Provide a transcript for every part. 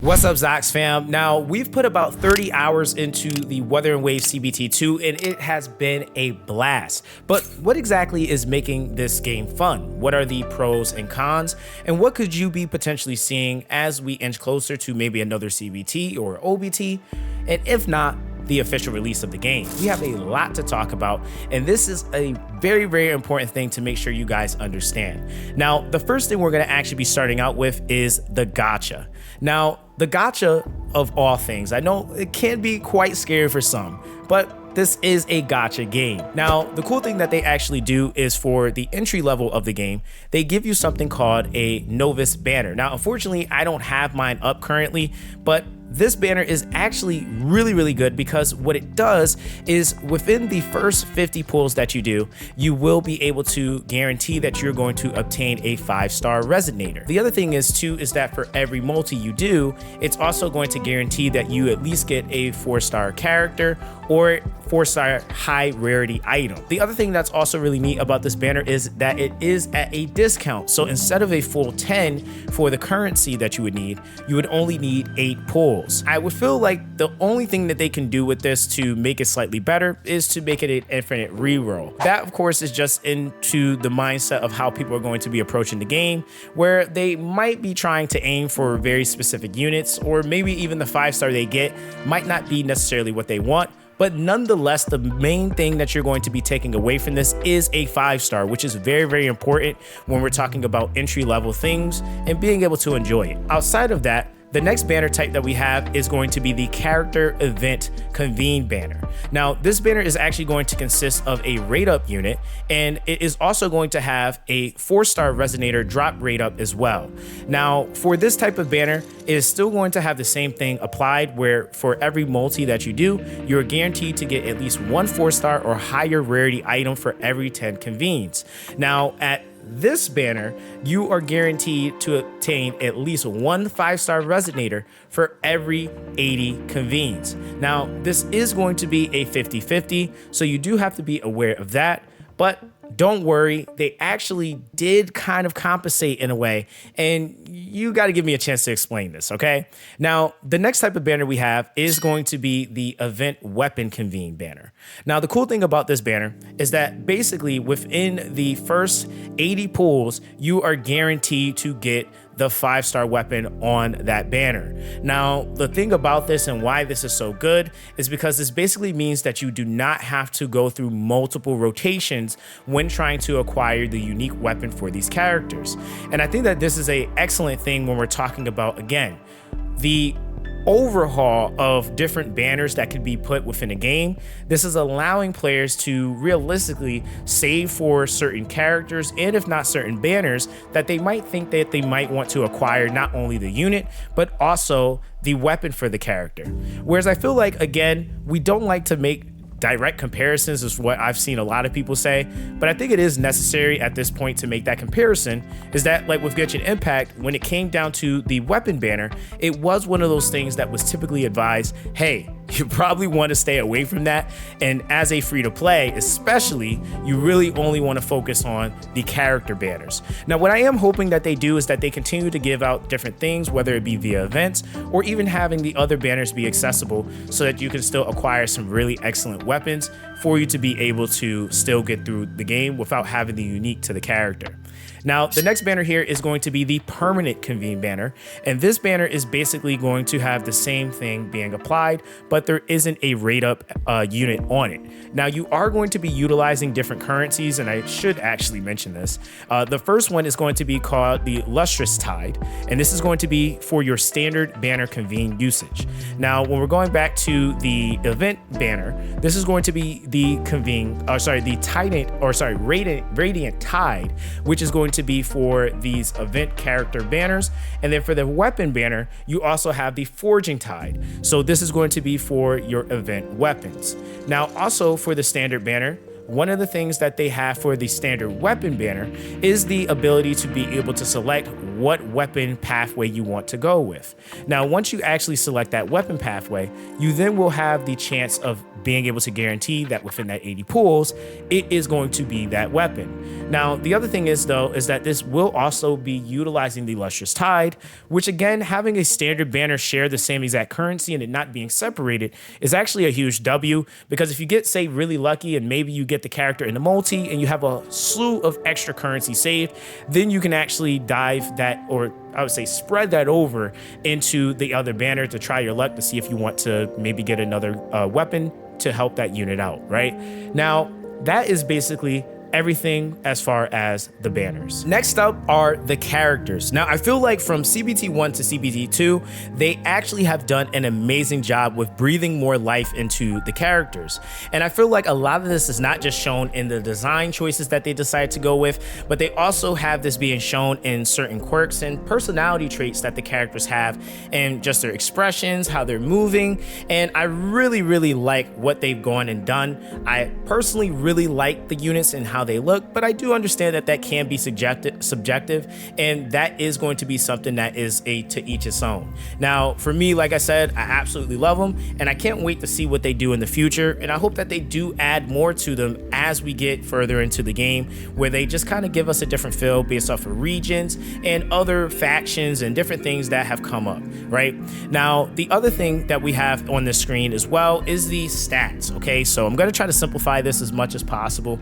What's up, Zox fam? Now, we've put about 30 hours into the Wuthering Waves CBT2, and it has been a blast. But what exactly is making this game fun? What are the pros and cons? And what could you be potentially seeing as we inch closer to maybe another CBT or OBT? And if not, the official release of the game. We have a lot to talk about, and this is a very, very important thing to make sure you guys understand. Now, the first thing we're gonna actually be starting out with is the gacha. Now, the gacha of all things, I know it can be quite scary for some, but this is a gacha game. Now, the cool thing that they actually do is for the entry level of the game, they give you something called a novice banner. Now, unfortunately, I don't have mine up currently, but this banner is actually really good because what it does is within the first 50 pulls that you do, you will be able to guarantee that you're going to obtain a 5-star resonator. The other thing is too, is that for every multi you do, it's also going to guarantee that you at least get a 4-star character or 4-star high rarity item. The other thing that's also really neat about this banner is that it is at a discount. So instead of a full 10 for the currency that you would need, you would only need 8 pulls. I would feel like the only thing that they can do with this to make it slightly better is to make it an infinite reroll. That, of course, is just into the mindset of how people are going to be approaching the game, where they might be trying to aim for very specific units, or maybe even the 5-star they get might not be necessarily what they want. But nonetheless, the main thing that you're going to be taking away from this is a 5-star, which is very important when we're talking about entry-level things and being able to enjoy it. Outside of that, the next banner type that we have is going to be the character event convene banner. Now, this banner is actually going to consist of a rate up unit, and it is also going to have a 4-star resonator drop rate up as well. Now, for this type of banner, it is still going to have the same thing applied, where for every multi that you do, you're guaranteed to get at least 1 4-star or higher rarity item for every 10 convenes. Now, at this banner, you are guaranteed to obtain at least 1 5-star resonator for every 80 convenes. Now, this is going to be a 50-50, so you do have to be aware of that, but don't worry, they actually did kind of compensate in a way, and you got to give me a chance to explain this, okay? Now, the next type of banner we have is going to be the event weapon convene banner. Now, the cool thing about this banner is that basically within the first 80 pulls, you are guaranteed to get the 5-star weapon on that banner. Now, the thing about this and why this is so good is because this basically means that you do not have to go through multiple rotations when trying to acquire the unique weapon for these characters. And I think that this is an excellent thing when we're talking about, again, the overhaul of different banners that could be put within a game. This is allowing players to realistically save for certain characters, and if not certain banners, that they might think that they might want to acquire not only the unit, but also the weapon for the character. Whereas I feel like, again, we don't like to make direct comparisons, is what I've seen a lot of people say, but I think it is necessary at this point to make that comparison, is that like with Genshin Impact, when it came down to the weapon banner, it was one of those things that was typically advised, hey, you probably want to stay away from that. And as a free-to-play, especially, you really only want to focus on the character banners. Now, what I am hoping that they do is that they continue to give out different things, whether it be via events or even having the other banners be accessible so that you can still acquire some really excellent weapons for you to be able to still get through the game without having the unique to the character. Now, the next banner here is going to be the permanent convene banner, and this banner is basically going to have the same thing being applied, but there isn't a rate up unit on it. Now, you are going to be utilizing different currencies, and I should actually mention this. The first one is going to be called the Lustrous Tide, and this is going to be for your standard banner convene usage. Now, when we're going back to the event banner, this is going to be the Radiant Tide, which is going to be for these event character banners. And then for the weapon banner, you also have the Forging Tide. So this is going to be for your event weapons. Now, also for the standard banner, one of the things that they have for the standard weapon banner is the ability to be able to select what weapon pathway you want to go with. Now, once you actually select that weapon pathway, you then will have the chance of being able to guarantee that within that 80 pulls, it is going to be that weapon. Now, the other thing is though, is that this will also be utilizing the Lustrous Tide, which again, having a standard banner share the same exact currency and it not being separated is actually a huge W, because if you get, say, really lucky and maybe you get the character in the multi and you have a slew of extra currency saved, then you can actually dive that, or I would say spread that over into the other banner to try your luck to see if you want to maybe get another weapon to help that unit out, right? Now, that is basically everything as far as the banners. Next up are the characters. Now, I feel like from CBT 1 to CBT 2, they actually have done an amazing job with breathing more life into the characters. And I feel like a lot of this is not just shown in the design choices that they decided to go with, but they also have this being shown in certain quirks and personality traits that the characters have, and just their expressions, how they're moving. And I really, really like what they've gone and done. I personally really like the units and how they look, but I do understand that that can be subjective, and that is going to be something that is to each its own. Now, for me, like I said, I absolutely love them, and I can't wait to see what they do in the future, and I hope that they do add more to them as we get further into the game, where they just kind of give us a different feel based off of regions and other factions and different things that have come up, right? Now, the other thing that we have on the screen as well is the stats, okay? So I'm going to try to simplify this as much as possible.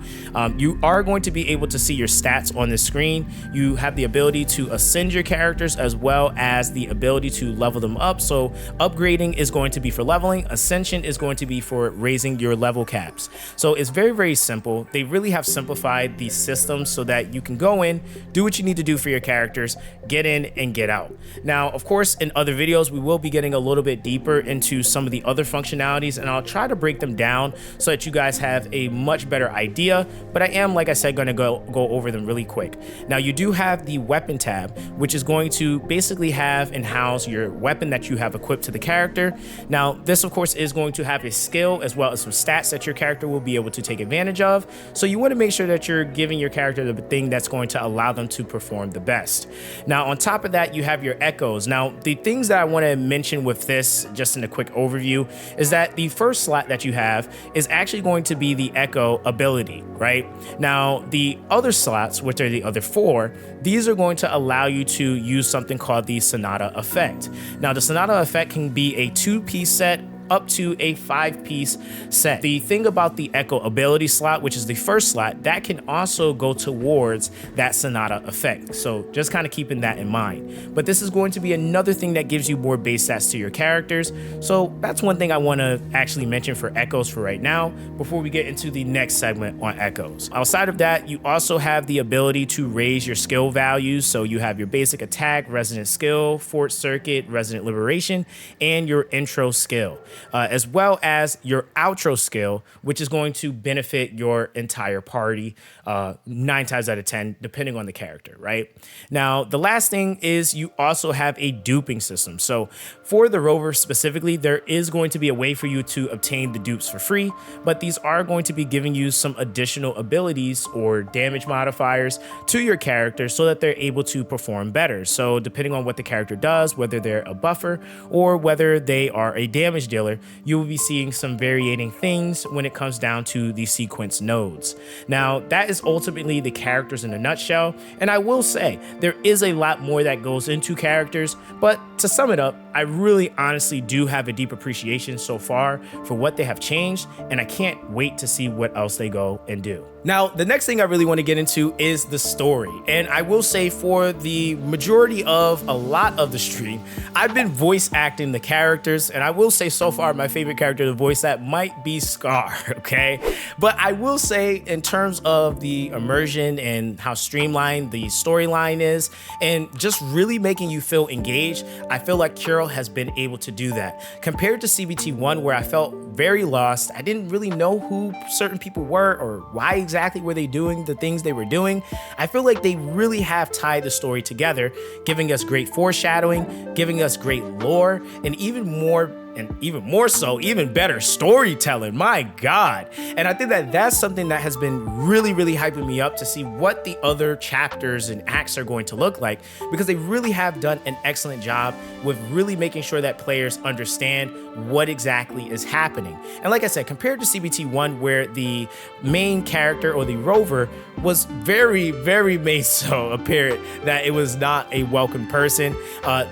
You are going to be able to see your stats on the screen. You have the ability to ascend your characters as well as the ability to level them up. So upgrading is going to be for leveling. Ascension is going to be for raising your level caps. So it's very, very simple. They really have simplified these systems so that you can go in, do what you need to do for your characters, get in and get out. Now, of course, in other videos, we will be getting a little bit deeper into some of the other functionalities, and I'll try to break them down so that you guys have a much better idea. But I am, like I said, going to go over them really quick. Now, you do have the weapon tab, which is going to basically have and house your weapon that you have equipped to the character. Now, this of course is going to have a skill as well as some stats that your character will be able to take advantage of. So you want to make sure that you're giving your character the thing that's going to allow them to perform the best. Now, on top of that, you have your echoes. Now, the things that I want to mention with this, just in a quick overview, is that the first slot that you have is actually going to be the echo ability, right? Now, the other slots, which are the other four, these are going to allow you to use something called the Sonata effect. Now, the Sonata effect can be a 2-piece set up to a 5-piece set. The thing about the echo ability slot, which is the first slot, that can also go towards that Sonata effect. So just kind of keeping that in mind. But this is going to be another thing that gives you more base stats to your characters. So that's one thing I want to actually mention for echoes for right now before we get into the next segment on echoes. Outside of that, you also have the ability to raise your skill values. So you have your basic attack, resonant skill, fort circuit, resonant liberation, and your intro skill. As well as your outro skill, which is going to benefit your entire party 9 times out of 10, depending on the character, right? Now, the last thing is you also have a duping system. So for the Rover specifically, there is going to be a way for you to obtain the dupes for free, but these are going to be giving you some additional abilities or damage modifiers to your character so that they're able to perform better. So depending on what the character does, whether they're a buffer or whether they are a damage dealer, you will be seeing some varying things when it comes down to the sequence nodes. Now, that is ultimately the characters in a nutshell, and I will say there is a lot more that goes into characters, but to sum it up, I really honestly do have a deep appreciation so far for what they have changed, and I can't wait to see what else they go and do. Now, the next thing I really want to get into is the story. And I will say for the majority of a lot of the stream, I've been voice acting the characters, and I will say so far my favorite character to voice that might be Scar, okay? But I will say in terms of the immersion and how streamlined the storyline is, and just really making you feel engaged, I feel like Kuro has been able to do that. Compared to CBT 1, where I felt very lost, I didn't really know who certain people were or why exactly were they doing the things they were doing. I feel like they really have tied the story together, giving us great foreshadowing, giving us great lore, and even more and even more so, even better storytelling. My God. And I think that that's something that has been really, really hyping me up to see what the other chapters and acts are going to look like, because they really have done an excellent job with really making sure that players understand what exactly is happening. And like I said, compared to CBT1, where the main character or the Rover was very, very made so apparent that it was not a welcome person,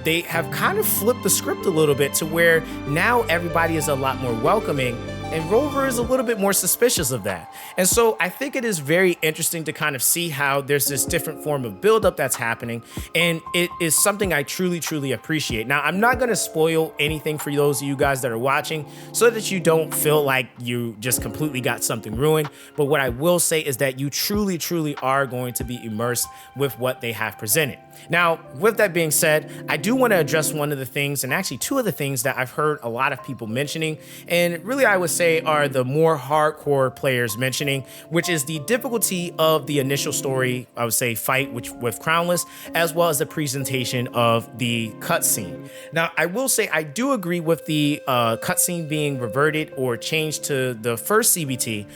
they have kind of flipped the script a little bit to where now everybody is a lot more welcoming, and Rover is a little bit more suspicious of that. And so I think it is very interesting to kind of see how there's this different form of buildup that's happening, and it is something I truly, truly appreciate. Now, I'm not going to spoil anything for those of you guys that are watching so that you don't feel like you just completely got something ruined, but what I will say is that you truly, truly are going to be immersed with what they have presented. Now, with that being said, I do want to address one of the things, and actually two of the things that I've heard a lot of people mentioning, and really I would say are the more hardcore players mentioning, which is the difficulty of the initial story, I would say fight with Crownless, as well as the presentation of the cutscene. Now, I will say I do agree with the cutscene being reverted or changed to the first CBT,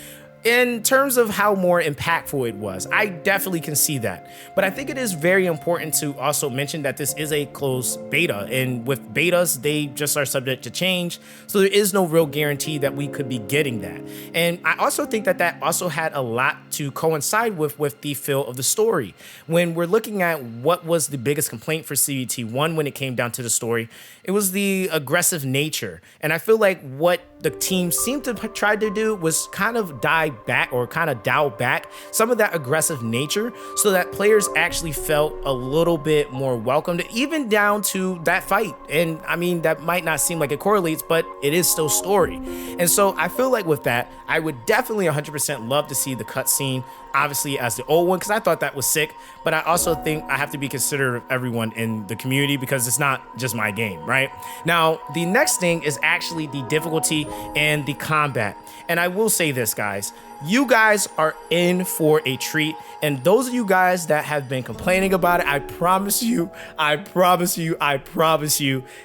in terms of how more impactful it was. I definitely can see that. But I think it is very important to also mention that this is a closed beta, and with betas, they just are subject to change. So there is no real guarantee that we could be getting that. And I also think that that also had a lot to coincide with the feel of the story. When we're looking at what was the biggest complaint for CBT1 when it came down to the story, it was the aggressive nature. And I feel like what the team seemed to try to do was kind of dial back some of that aggressive nature so that players actually felt a little bit more welcomed, even down to that fight. And I mean, that might not seem like it correlates, but it is still story. And so I feel like with that, I would definitely 100% love to see the cutscene, obviously as the old one, because I thought that was sick, but I also think I have to be considerate of everyone in the community because it's not just my game, right? Now, the next thing is actually the difficulty and the combat. And I will say this, guys, you guys are in for a treat. And those of you guys that have been complaining about it, I promise you,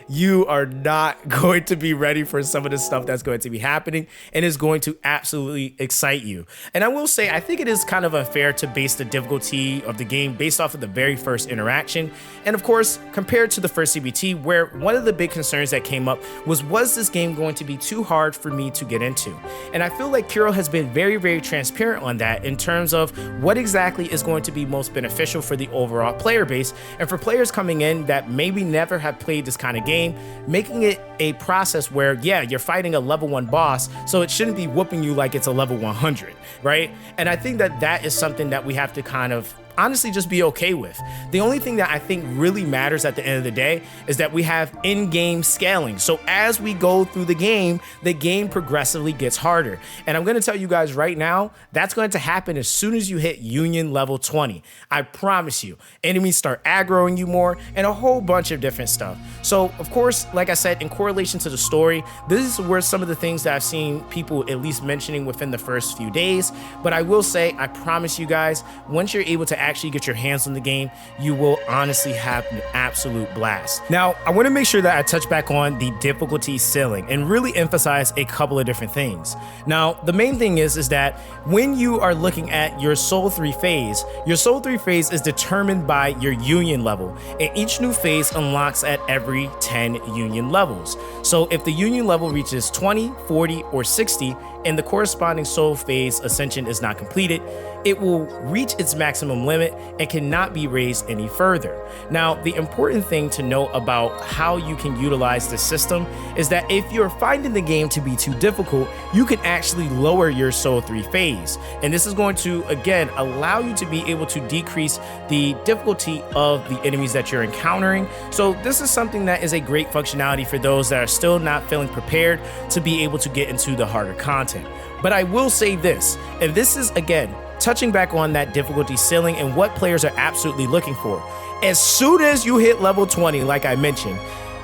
you are not going to be ready for some of the stuff that's going to be happening, and is going to absolutely excite you. And I will say, I think it is kind of unfair to base the difficulty of the game based off of the very first interaction. And of course, compared to the first CBT, where one of the big concerns that came up was this game going to be too hard for me to get into? And I feel like Kuro has been very, very transparent on that in terms of what exactly is going to be most beneficial for the overall player base, and for players coming in that maybe never have played this kind of game, making it a process where, yeah, you're fighting a level 1 boss, so it shouldn't be whooping you like it's a level 100, right? And I think that that is something that we have to kind of honestly just be okay with. The only thing that I think really matters at the end of the day is that we have in-game scaling. So as we go through the game progressively gets harder. And I'm going to tell you guys right now, that's going to happen as soon as you hit Union level 20. I promise you. Enemies start aggroing you more and a whole bunch of different stuff. So of course, like I said, in correlation to the story, this is where some of the things that I've seen people at least mentioning within the first few days. But I will say, I promise you guys, once you're able to actually get your hands on the game, you will honestly have an absolute blast. Now, I want to make sure that I touch back on the difficulty ceiling and really emphasize a couple of different things. Now, the main thing is that when you are looking at your Soul 3 phase, your Soul 3 phase is determined by your Union level, and each new phase unlocks at every 10 Union levels. So if the Union level reaches 20, 40, or 60, and the corresponding soul phase ascension is not completed, it will reach its maximum limit and cannot be raised any further. Now, the important thing to know about how you can utilize this system is that if you're finding the game to be too difficult, you can actually lower your Soul 3 phase. And this is going to, again, allow you to be able to decrease the difficulty of the enemies that you're encountering. So this is something that is a great functionality for those that are still not feeling prepared to be able to get into the harder content. But I will say this, and this is, again, touching back on that difficulty ceiling and what players are absolutely looking for. As soon as you hit level 20, like I mentioned,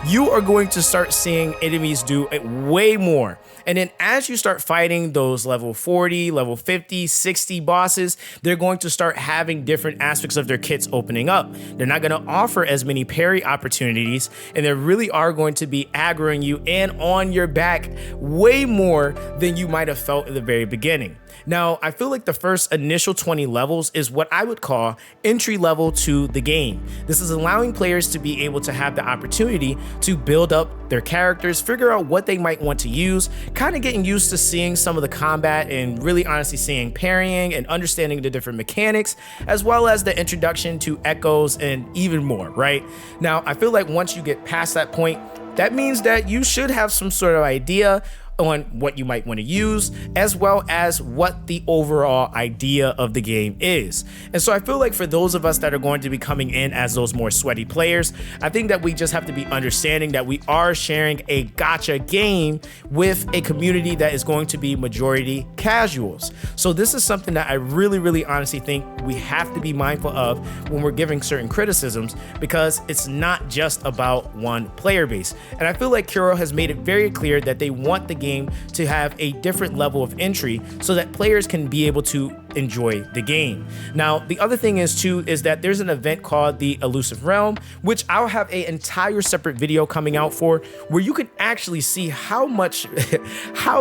you are going to start seeing enemies do way more. And then as you start fighting those level 40, level 50, 60 bosses, they're going to start having different aspects of their kits opening up. They're not going to offer as many parry opportunities, and they really are going to be aggroing you and on your back way more than you might have felt in the very beginning. Now, I feel like the first initial 20 levels is what I would call entry level to the game. This is allowing players to be able to have the opportunity to build up their characters, figure out what they might want to use, kind of getting used to seeing some of the combat and really honestly seeing parrying and understanding the different mechanics, as well as the introduction to echoes and even more, right? Now, I feel like once you get past that point, that means that you should have some sort of idea on what you might want to use, as well as what the overall idea of the game is. And so I feel like for those of us that are going to be coming in as those more sweaty players, I think that we just have to be understanding that we are sharing a gacha game with a community that is going to be majority casuals. So this is something that I really honestly think we have to be mindful of when we're giving certain criticisms, because it's not just about one player base. And I feel like Kuro has made it very clear that they want the game to have a different level of entry so that players can be able to enjoy the game. Now, the other thing is that there's an event called the Elusive Realm, which I'll have an entire separate video coming out for, where you can actually see how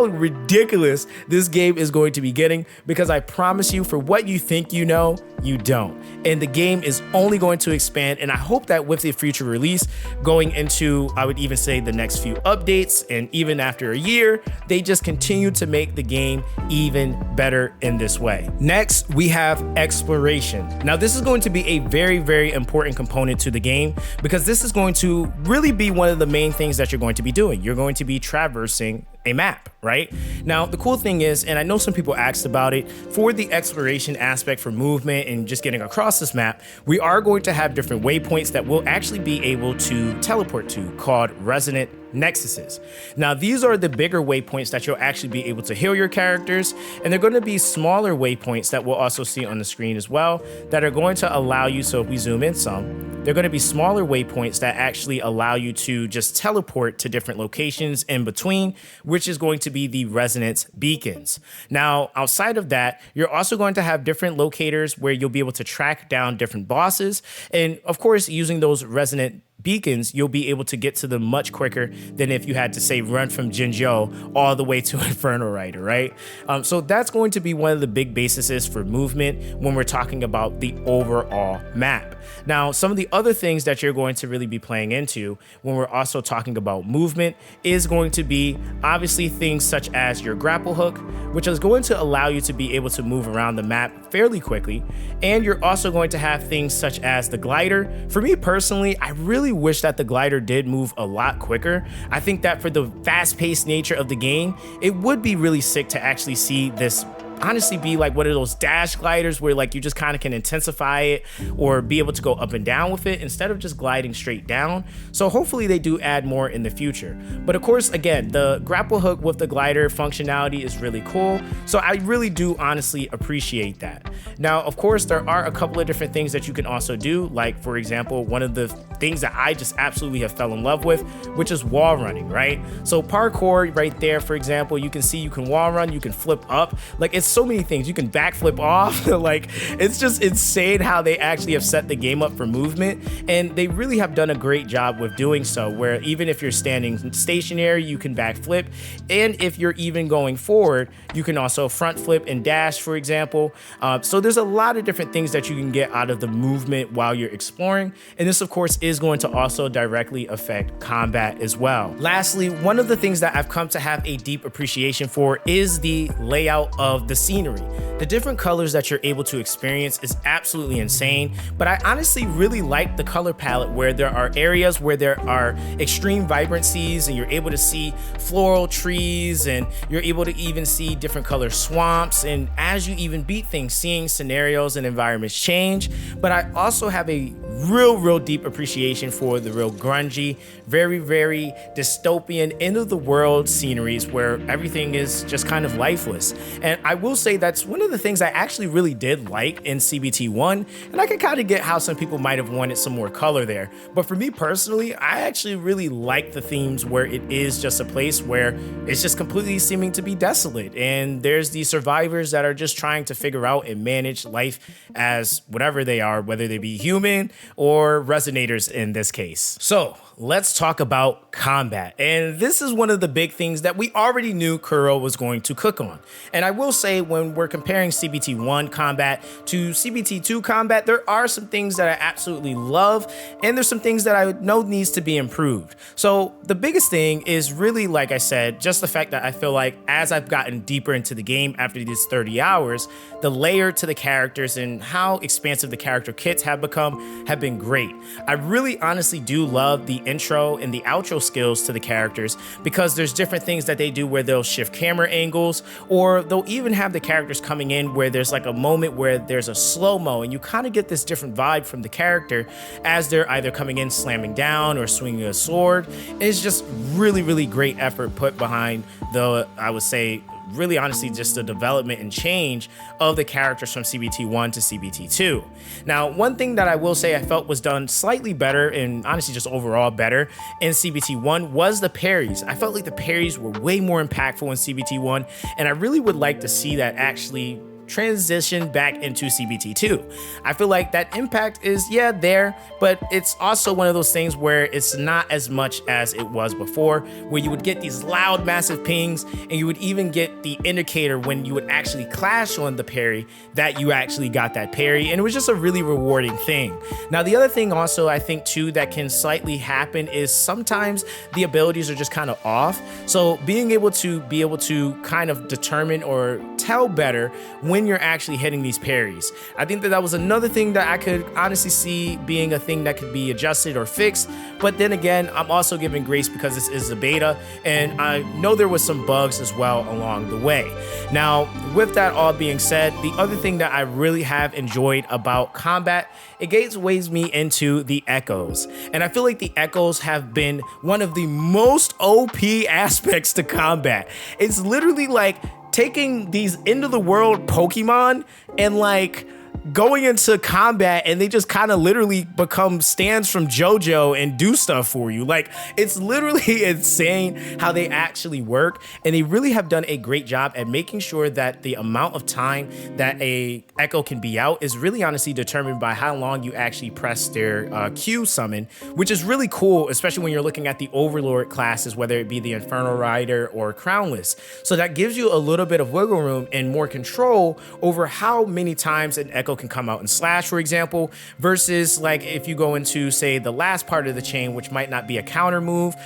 ridiculous this game is going to be getting, because I promise you, for what you think you know, you don't. And the game is only going to expand, and I hope that with the future release going into, I would even say, the next few updates, and even after a year, they just continue to make the game even better in this way. Next, we have exploration. Now, this is going to be a very important component to the game, because this is going to really be one of the main things that you're going to be doing. You're going to be traversing a map, right? Now, the cool thing is, and I know some people asked about it, for the exploration aspect for movement and just getting across this map, we are going to have different waypoints that we'll actually be able to teleport to, called resonant nexuses. Now, these are the bigger waypoints that you'll actually be able to heal your characters, and they're going to be smaller waypoints that we'll also see on the screen as well, that are going to allow you, so if we zoom in some, they're going to be smaller waypoints that actually allow you to just teleport to different locations in between, which is going to be the resonance beacons. Now, outside of that, you're also going to have different locators where you'll be able to track down different bosses, and of course, using those resonant beacons, you'll be able to get to them much quicker than if you had to, say, run from Jinzhou all the way to Inferno Rider, right? So that's going to be one of the big bases for movement when we're talking about the overall map. Now, some of the other things that you're going to really be playing into when we're also talking about movement is going to be obviously things such as your grapple hook, which is going to allow you to be able to move around the map fairly quickly. And you're also going to have things such as the glider. For me personally, I really wish that the glider did move a lot quicker. I think that for the fast-paced nature of the game, it would be really sick to actually see this honestly be like one of those dash gliders where like you just kind of can intensify it or be able to go up and down with it instead of just gliding straight down. So hopefully they do add more in the future. But of course, again, the grapple hook with the glider functionality is really cool. So I really do honestly appreciate that. Now, of course, there are a couple of different things that you can also do. Like, for example, one of the things that I just absolutely have fell in love with, which is wall running, right? So parkour right there, for example, you can see you can wall run, you can flip up. Like, it's so many things. You can backflip off. Like, it's just insane how they actually have set the game up for movement, and they really have done a great job with doing so, where even if you're standing stationary, you can backflip, and if you're even going forward, you can also front flip and dash, for example. So there's a lot of different things that you can get out of the movement while you're exploring, and this of course is going to also directly affect combat as well. Lastly, one of the things that I've come to have a deep appreciation for is the layout of the scenery. The different colors that you're able to experience is absolutely insane, but I honestly really like the color palette where there are areas where there are extreme vibrancies and you're able to see floral trees, and you're able to even see different color swamps, and as you even beat things, seeing scenarios and environments change. But I also have a real deep appreciation appreciation for the real grungy, very dystopian, end of the world sceneries where everything is just kind of lifeless. And I will say that's one of the things I actually really did like in CBT1, and I can kind of get how some people might have wanted some more color there. But for me personally, I actually really like the themes where it is just a place where it's just completely seeming to be desolate, and there's these survivors that are just trying to figure out and manage life as whatever they are, whether they be human or resonators in this case. So let's talk about combat. And this is one of the big things that we already knew Kuro was going to cook on. And I will say, when we're comparing CBT1 combat to CBT2 combat, there are some things that I absolutely love, and there's some things that I know needs to be improved. So the biggest thing is really, like I said, just the fact that I feel like as I've gotten deeper into the game after these 30 hours, the layer to the characters and how expansive the character kits have become have been great. I really honestly do love the intro and the outro skills to the characters, because there's different things that they do where they'll shift camera angles, or they'll even have the characters coming in where there's like a moment where there's a slow-mo, and you kind of get this different vibe from the character as they're either coming in slamming down or swinging a sword. It's just really great effort put behind the, I would say, really honestly just the development and change of the characters from CBT1 to CBT2. Now, one thing that I will say I felt was done slightly better, and honestly just overall better in CBT1, was the parries. I felt like the parries were way more impactful in CBT1, and I really would like to see that actually transition back into CBT2. I feel like that impact is, yeah, there, but it's also one of those things where it's not as much as it was before, where you would get these loud, massive pings, and you would even get the indicator when you would actually clash on the parry that you actually got that parry, and it was just a really rewarding thing. Now, the other thing also I think too that can slightly happen is sometimes the abilities are just kind of off. So being able to kind of determine or tell better when you're actually hitting these parries. I think that was another thing that I could honestly see being a thing that could be adjusted or fixed. But then again, I'm also giving grace because this is a beta, and I know there was some bugs as well along the way. Now, with that all being said, the other thing that I really have enjoyed about combat, it gateways me into the echoes. And I feel like the echoes have been one of the most OP aspects to combat. It's literally like taking these end of the world Pokemon and like going into combat, and they just kind of literally become stands from JoJo and do stuff for you. Like, it's literally insane how they actually work, and they really have done a great job at making sure that the amount of time that a echo can be out is really honestly determined by how long you actually press their Q summon, which is really cool, especially when you're looking at the Overlord classes, whether it be the Infernal Rider or Crownless. So that gives you a little bit of wiggle room and more control over how many times an echo can come out and slash, for example, versus like if you go into, say, the last part of the chain, which might not be a counter move,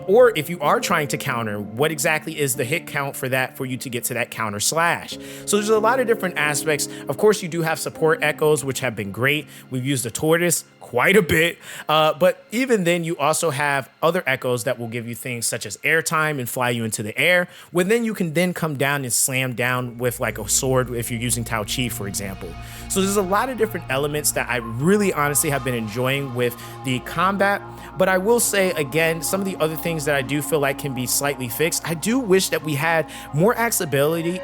or if you are trying to counter, what exactly is the hit count for that for you to get to that counter slash? So there's a lot of different aspects. Of course, you do have support echoes, which have been great. We've used the tortoise quite a bit, but even then you also have other echoes that will give you things such as airtime and fly you into the air, when then you can then come down and slam down with like a sword if you're using Tao Chi, for example. So there's a lot of different elements that I really honestly have been enjoying with the combat. But I will say again, some of the other things that I do feel like can be slightly fixed. I do wish that we had more accessibility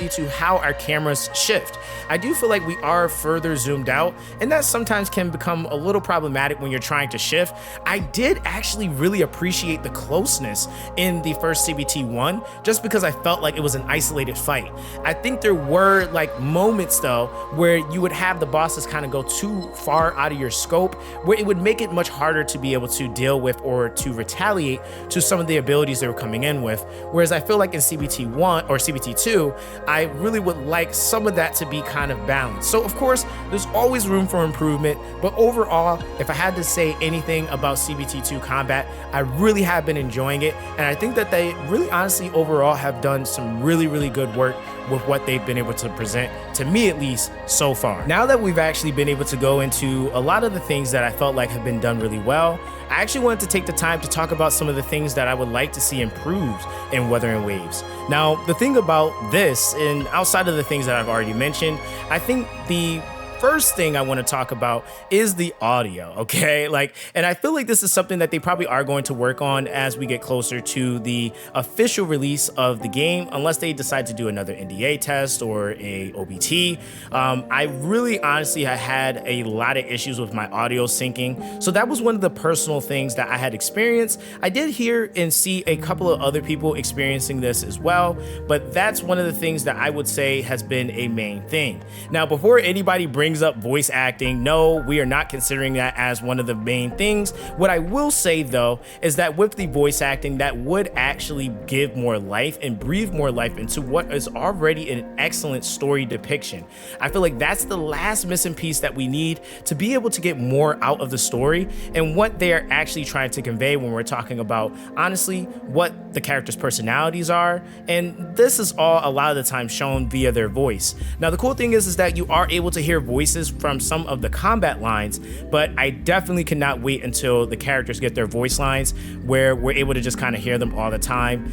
to how our cameras shift. I do feel like we are further zoomed out, and that sometimes can become a little problematic when you're trying to shift. I did actually really appreciate the closeness in the first CBT1, just because I felt like it was an isolated fight. I think there were like moments though where you would have the bosses kind of go too far out of your scope, where it would make it much harder to be able to deal with or to retaliate to some of the abilities they were coming in with. Whereas I feel like in CBT1 or CBT2, I really would like some of that to be kind of balanced. So of course, there's always room for improvement, but overall, if I had to say anything about CBT2 combat, I really have been enjoying it. And I think that they really honestly overall have done some really good work with what they've been able to present, to me at least, so far. Now that we've actually been able to go into a lot of the things that I felt like have been done really well, I actually wanted to take the time to talk about some of the things that I would like to see improved in Wuthering Waves. Now, the thing about this, and outside of the things that I've already mentioned, I think the first thing I want to talk about is the audio, okay? And I feel like this is something that they probably are going to work on as we get closer to the official release of the game, unless they decide to do another NDA test or a OBT. I really honestly had a lot of issues with my audio syncing, so that was one of the personal things that I had experienced. I did hear and see a couple of other people experiencing this as well, but that's one of the things that I would say has been a main thing. Now, before anybody brings up voice acting, no, we are not considering that as one of the main things. What I will say though is that with the voice acting, that would actually give more life and breathe more life into what is already an excellent story depiction. I feel like that's the last missing piece that we need to be able to get more out of the story and what they are actually trying to convey when we're talking about, honestly, what the characters' personalities are. And this is all a lot of the time shown via their voice. Now, the cool thing is that you are able to hear voices from some of the combat lines, but I definitely cannot wait until the characters get their voice lines where we're able to just kind of hear them all the time,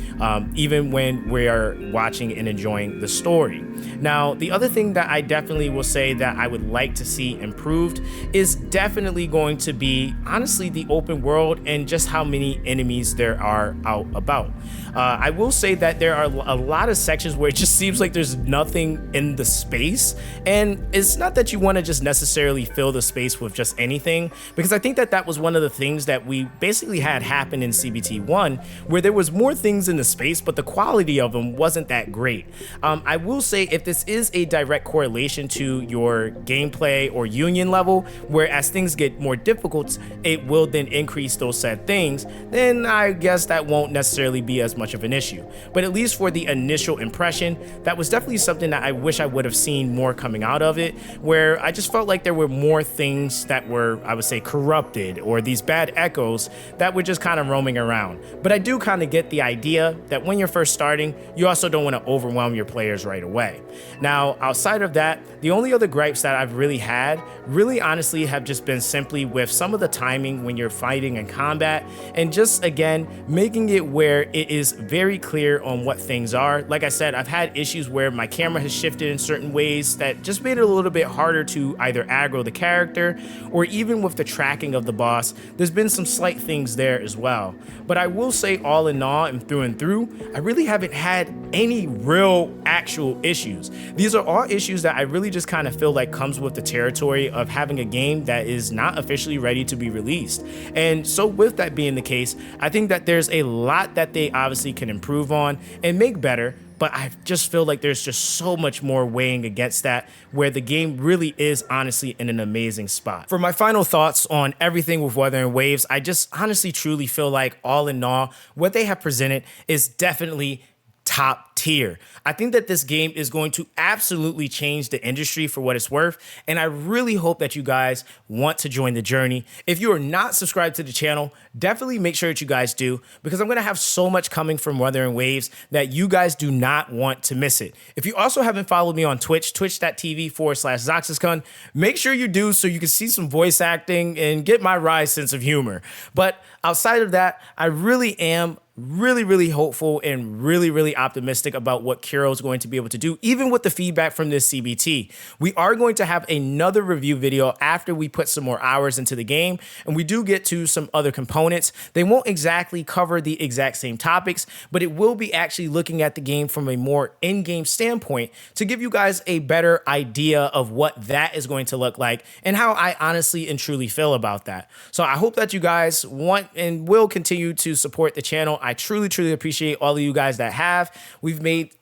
even when we are watching and enjoying the story. Now, the other thing that I definitely will say that I would like to see improved is definitely going to be, honestly, the open world and just how many enemies there are out about. I will say that there are a lot of sections where it just seems like there's nothing in the space, and it's not that you want to just necessarily fill the space with just anything, because I think that that was one of the things that we basically had happen in CBT1, where there was more things in the space, but the quality of them wasn't that great. I will say if this is a direct correlation to your gameplay or union level, where as things get more difficult, it will then increase those said things, then I guess that won't necessarily be as much of an issue. But at least for the initial impression, that was definitely something that I wish I would have seen more coming out of it, where I just felt like there were more things that were, I would say, corrupted, or these bad echoes that were just kind of roaming around. But I do kind of get the idea that when you're first starting, you also don't want to overwhelm your players right away. Now, outside of that, the only other gripes that I've really had, really honestly, have just been simply with some of the timing when you're fighting in combat, and just again, making it where it is very clear on what things are. Like I said, I've had issues where my camera has shifted in certain ways that just made it a little bit harder to either aggro the character, or even with the tracking of the boss, there's been some slight things there as well. But I will say, all in all and through, I really haven't had any real actual issues. These are all issues that I really just kind of feel like comes with the territory of having a game that is not officially ready to be released. And so with that being the case, I think that there's a lot that they obviously can improve on and make better, but I just feel like there's just so much more weighing against that, where the game really is honestly in an amazing spot. For my final thoughts on everything with Wuthering Waves, I just honestly truly feel like, all in all, what they have presented is definitely top tier. I think that this game is going to absolutely change the industry for what it's worth, and I really hope that you guys want to join the journey. If you are not subscribed to the channel, definitely make sure that you guys do, because I'm going to have so much coming from Wuthering Waves that you guys do not want to miss it. If you also haven't followed me on Twitch, twitch.tv/Zoxaskun, make sure you do, so you can see some voice acting and get my wry sense of humor. But outside of that, I really am really hopeful and really optimistic about what Kuro is going to be able to do, even with the feedback from this CBT. We are going to have another review video after we put some more hours into the game, and we do get to some other components. They won't exactly cover the exact same topics, but it will be actually looking at the game from a more in-game standpoint to give you guys a better idea of what that is going to look like and how I honestly and truly feel about that. So I hope that you guys want and will continue to support the channel. I truly appreciate all of you guys that have. We've made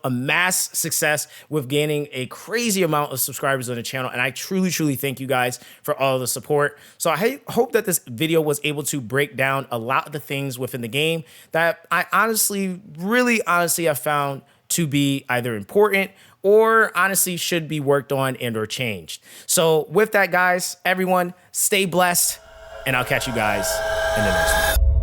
a mass success with gaining a crazy amount of subscribers on the channel, and I truly thank you guys for all of the support. So I hope that this video was able to break down a lot of the things within the game that I really honestly have found to be either important or honestly should be worked on and or changed. So with that, guys, everyone, stay blessed, and I'll catch you guys in the next one.